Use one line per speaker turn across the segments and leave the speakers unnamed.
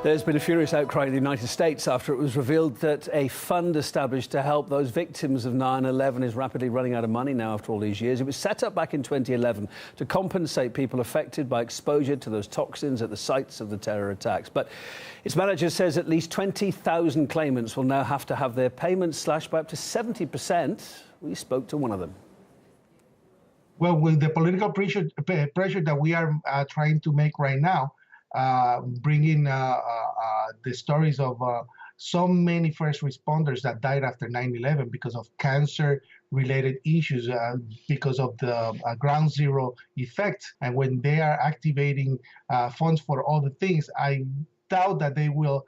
There's been a furious outcry in the United States after it was revealed that a fund established to help those victims of 9/11 is rapidly running out of money now after all these years. It was set up back in 2011 to compensate people affected by exposure to those toxins at the sites of the terror attacks. But its manager says at least 20,000 claimants will now have to have their payments slashed by up to 70%. We spoke to one of them.
Well, with the political pressure that we are trying to make right now, bringing the stories of so many first responders that died after 9/11 because of cancer-related issues, because of the ground zero effect. And when they are activating funds for other things, I doubt that they will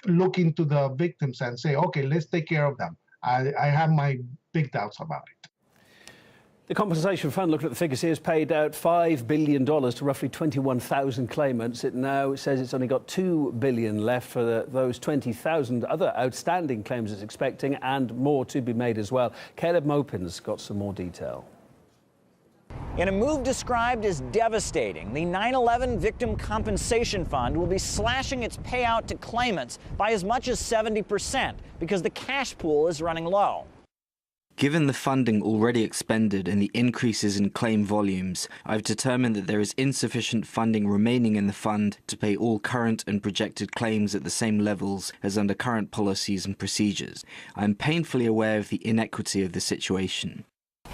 look into the victims and say, okay, let's take care of them. I have my big doubts about it.
The Compensation Fund, looking at the figures here, has paid out $5 billion to roughly 21,000 claimants. It now says it's only got $2 billion left for those 20,000 other outstanding claims it's expecting, and more to be made as well. Caleb Maupin's got some more detail.
In a move described as devastating, the 9/11 Victim Compensation Fund will be slashing its payout to claimants by as much as 70% because the cash pool is running low.
Given the funding already expended and the increases in claim volumes, I've determined that there is insufficient funding remaining in the fund to pay all current and projected claims at the same levels as under current policies and procedures. I am painfully aware of the inequity of the situation.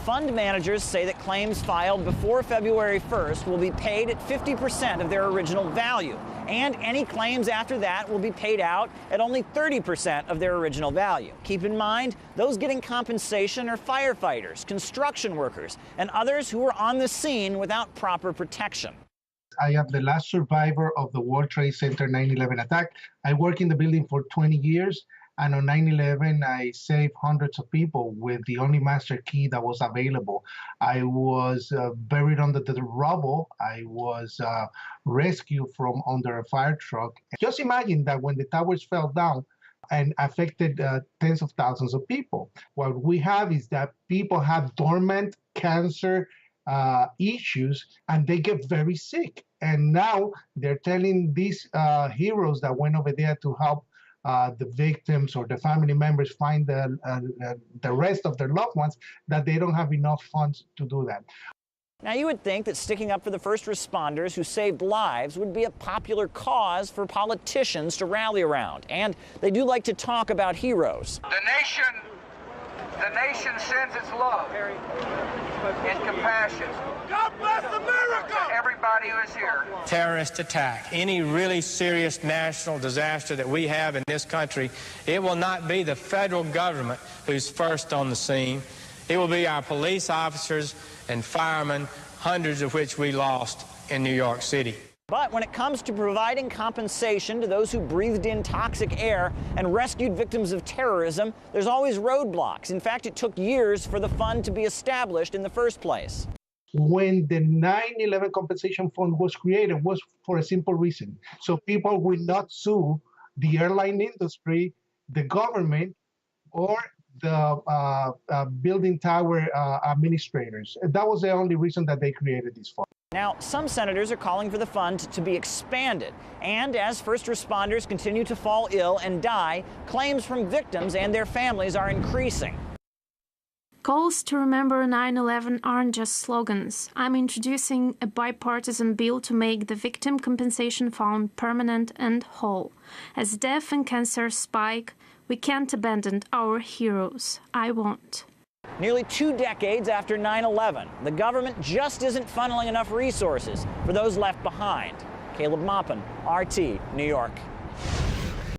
Fund managers say that claims filed before February 1st will be paid at 50% of their original value, and any claims after that will be paid out at only 30% of their original value. Keep in mind, those getting compensation are firefighters, construction workers, and others who were on the scene without proper protection.
I am the last survivor of the World Trade Center 9/11 attack. I worked in the building for 20 years. And on 9/11, I saved hundreds of people with the only master key that was available. I was buried under the rubble. I was rescued from under a fire truck. Just imagine that when the towers fell down and affected tens of thousands of people. What we have is that people have dormant cancer issues, and they get very sick. And now they're telling these heroes that went over there to help the victims or the family members find the rest of their loved ones, that they don't have enough funds to do that.
Now, you would think that sticking up for the first responders who saved lives would be a popular cause for politicians to rally around. And they do like to talk about heroes.
The nation sends its love and compassion. God bless America! To everybody who is here.
Terrorist attack, any really serious national disaster that we have in this country, it will not be the federal government who's first on the scene. It will be our police officers and firemen, hundreds of which we lost in New York City.
But when it comes to providing compensation to those who breathed in toxic air and rescued victims of terrorism, there's always roadblocks. In fact, it took years for the fund to be established in the first place.
When the 9/11 Compensation Fund was created, was for a simple reason. So people will not sue the airline industry, the government, or the building tower administrators. That was the only reason that they created this fund.
Now, some senators are calling for the fund to be expanded. And as first responders continue to fall ill and die, claims from victims and their families are increasing.
Calls to remember 9/11 aren't just slogans. I'm introducing a bipartisan bill to make the Victim Compensation Fund permanent and whole. As death and cancer spike, we can't abandon our heroes. I won't.
Nearly 2 decades after 9/11, the government just isn't funneling enough resources for those left behind. Caleb Maupin, RT, New York.